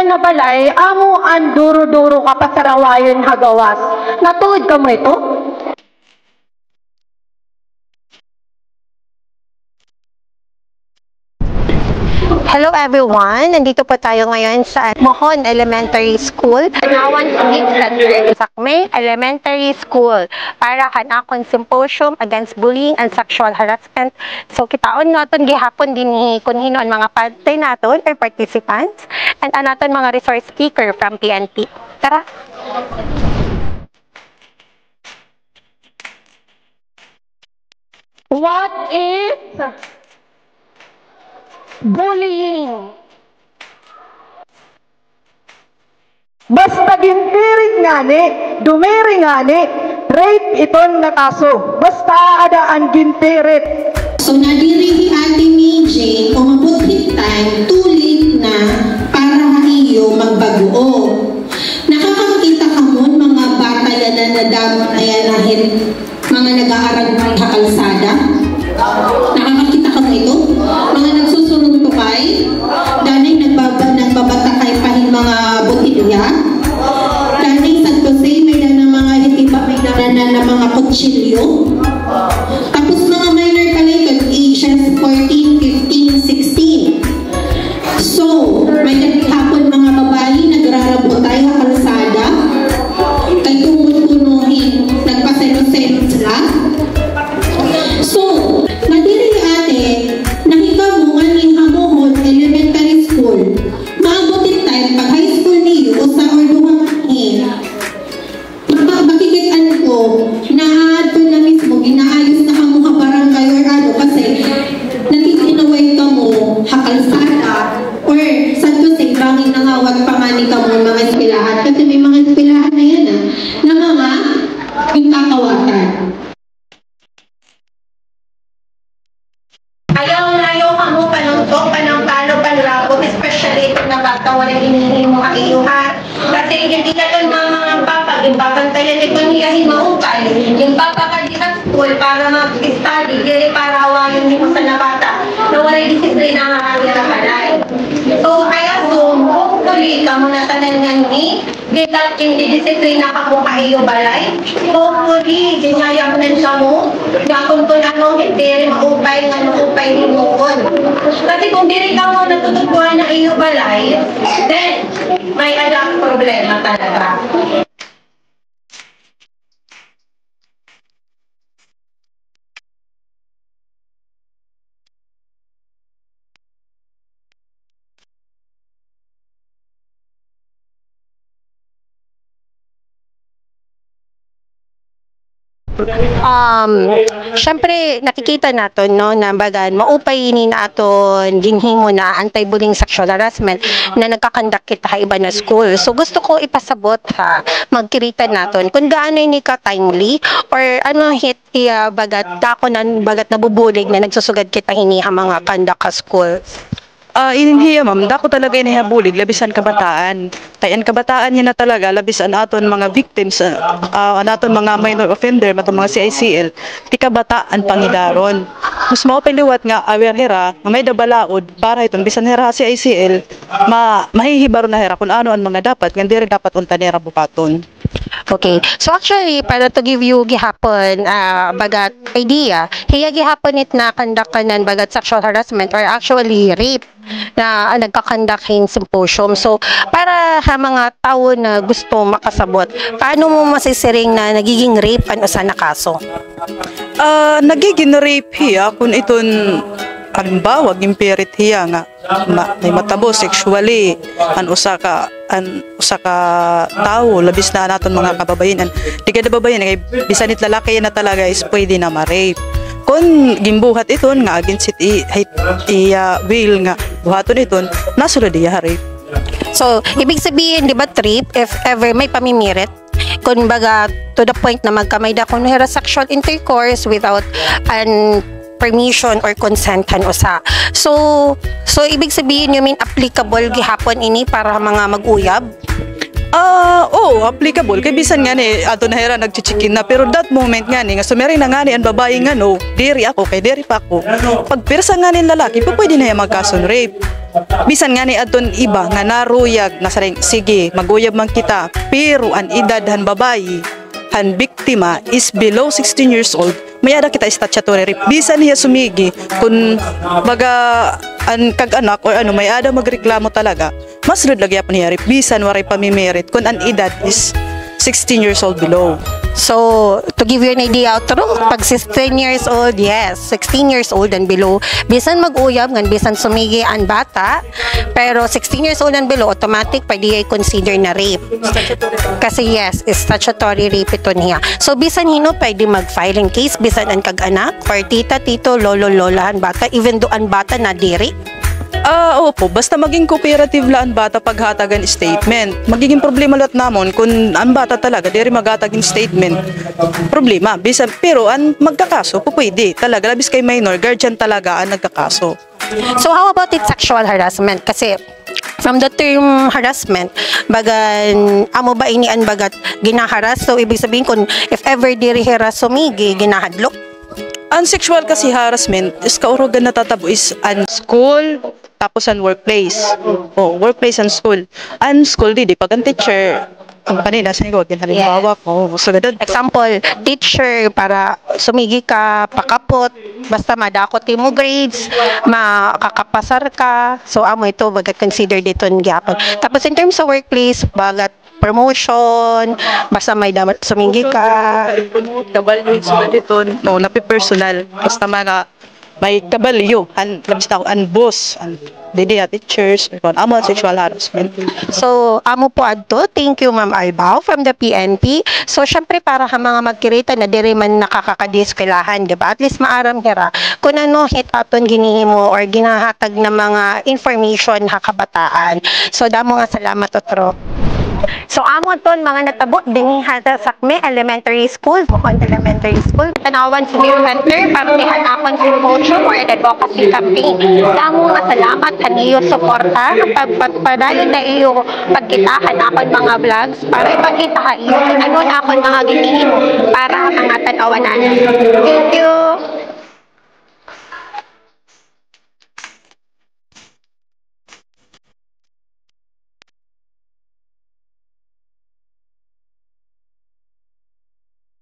ita na balay, amo ang duro-duro ka pa sa rawayon hagawas. Natuod ka mo ito? Hello everyone! Nandito po tayo ngayon sa Mohon Elementary School, Panawan Civic Center, Sakme Elementary School para kanakon symposium against bullying and sexual harassment. So kitaon naton gihapon din ni kunhino ang mga parte naton or participants and anaton mga resource speaker from PNP. Tara! What is bullying? Basta gintirig ngani, dumiri ngani, rape iton na kaso. Basta adaan gintirit. So nadiri ate ni Jane, umabot time, tulit na para hahiyo magbaguo. Nakakakita ka mo mga bata yan na nadamot ayan nahit mga nag-aaral ng kalsada? Nakakakita ka mo ito? Mga nagsusunod to kay? Danay nagbabatakay pahin mga botilya? Danay sa say may na mga hitiba may na mga kutsilyo? Tapos mga minor pala ito, ages 14, 15, 16. So, may naghihapon mga babae nagrarabotay sa kalsada? Kay tumutunuhin, nagpaselo-selo sila? So, nadiri ate, nahigamungan ni Hamohon Elementary School. Maabotin tayo pag high school niyo o sa orduhang makikitaan ko na doon na mismo ginaayos na kamo ha barangay or ano kasi nakikinaway ka mo hakalsada or saan ko say bangin nangawag pangani ka mo mga eskwelahan kasi may mga eskwelahan na yan na mga pinakawatan. Ayaw ka mo panuntok, panangkalo, panlabot, especially kung nabata wala hinihingi mo kaiyuhan. Kasi hindi ka doon mga papa, yung papantayan ito niyahin maupay. Yung papa ka di sa school para mag-study, hindi para awayan mo sa nabata na wala disiplina nga nangyara palay. So, I assume, hopefully, ka muna tanangan ni, hindi disiplina ka mo kaiyo balay. Hopefully, ginyayaman siya mo, na kung ano, hindi maupay nga naupay ni mo. Kasi kung diri ka mo natutubuhan na iyo balay, then may alam problema talaga. Syempre nakikita naton no na bagan maupay ni naton ginhimo na anti-bullying sexual harassment na nagkakandak kita iba na school. So gusto ko ipasabot ha magkirita naton kung gaano ni ka timely or ano hit bagat dakonan bagat nabubulig na nagsusugad kita hiniha mga kandak ka school. Ininhiya ma'am, dako talaga inihabulig, labisan kabataan. Tayan kabataan niya na talaga, labisan aton mga victims, aton mga minor offender, matong mga CICL, ti kabataan pangidaron. Mas maupiliwat nga, aware hera, may dabalaod, para itong bisan hera CICL, mahihibaro na hera kung ano ang mga dapat, hindi rin dapat unta nera bukaton. Okay. So actually, para to give you gihapon bagat idea, hiya gihapon it na kandakanan bagat sexual harassment or actually rape na nagkakandakin symposium. So, para sa mga tao na gusto makasabot, paano mo masisiring na nagiging rape ano sa nakaso? Nagiging rape hiya kung iton halimbawa gimpirit hiya nga may matabo sexually an usa ka tao labis na naton mga kababayan di kada babayan kay bisan it lalaki na talaga is pwede na ma-rape kung gimbuhat iton nga against it will nga buhaton iton nasulod iya rape. So ibig sabihin di ba trip if ever may pamimirit kung baga to the point na magkamay da kung sexual intercourse without an permission or consent usa. So ibig sabihin you mean applicable gihapon ini para mga mag-uyab? Applicable. Kay bisan nga ni, ato na hera nagchichikin na. Pero that moment nga ni, nga sumeri na nga ni, ang babae nga no, diri ako, kay diri pa ako. Pag pirsa nga ni lalaki, pwede na yung magkason rape. Bisan nga ni aton iba, nga naruyag, nasaring, sige, maguyab man kita. Pero ang edad han babae, han biktima is below 16 years old, mayada kita statutory rape. Bisan niya sumigi, kung baga, an kag-anak, or ano, mayada magreklamo talaga, mas rud lagi pa niya rape. Bisan waray pamimerit, kung ang edad is 16 years old below. So, to give you an idea, true, pag 16 years old, yes, 16 years old and below, bisan mag-uyab, ngan bisan sumigi ang bata, pero 16 years old and below, automatic, pwede ay consider na rape. Kasi yes, statutory rape ito niya. So, bisan hino, pwede mag-file in case, bisan ang kag-anak, or tita, tito, lolo, lolahan bata, even do ang bata na diri. Opo, basta maging cooperative la ang bata paghatagan statement. Magiging problema lahat namon kung ang bata talaga diri magatagin statement. Problema, bisan pero ang magkakaso pwede talaga labis kay minor guardian talaga ang nagkakaso. So, how about it sexual harassment? Kasi, from the term harassment, bagan, amo ba inian bagat ginaharas? So, ibig sabihin kung if ever diri haras sumigi, ginahadlok? Ang sexual kasi harassment is kaurugan natatabo is an school, tapos ang workplace. Workplace and school. Ang school, di pag ang teacher, ang kanina, sa ko, halimbawa ko, so ganun. Example, teacher, para sumigi ka, pakapot, basta madakot mo grades, makakapasar ka, so amo ito, bagat consider dito ng gyapon. Tapos in terms of workplace, bagat promotion, basta may dapat sumigi ka. Kabalyo, so dito, no, napi-personal. Basta may kabalyo, labis na ako, ang boss, didi na teachers, amo sexual harassment. So, amo po adto. Thank you, Ma'am Albao from the PNP. So, syempre, para sa mga magkirita na diri man nakakakadiskilahan, diba? At least maaram hira. Kung ano, hit aton ginihimo or ginahatag na mga information ha kabataan. So, damo nga salamat, Otro. So, amo ton mga natabo dinhi sa Sakme Elementary School, Bukon Elementary School. Tanawan Senior Center para nihanakon promotion or advocacy campaign. Damo nga salamat kaniyo suporta pagpadayon na iyo pagkitahan akon mga vlogs para ipakita iyo ano na akon mga ginihimo para mga tanawanan. Thank you.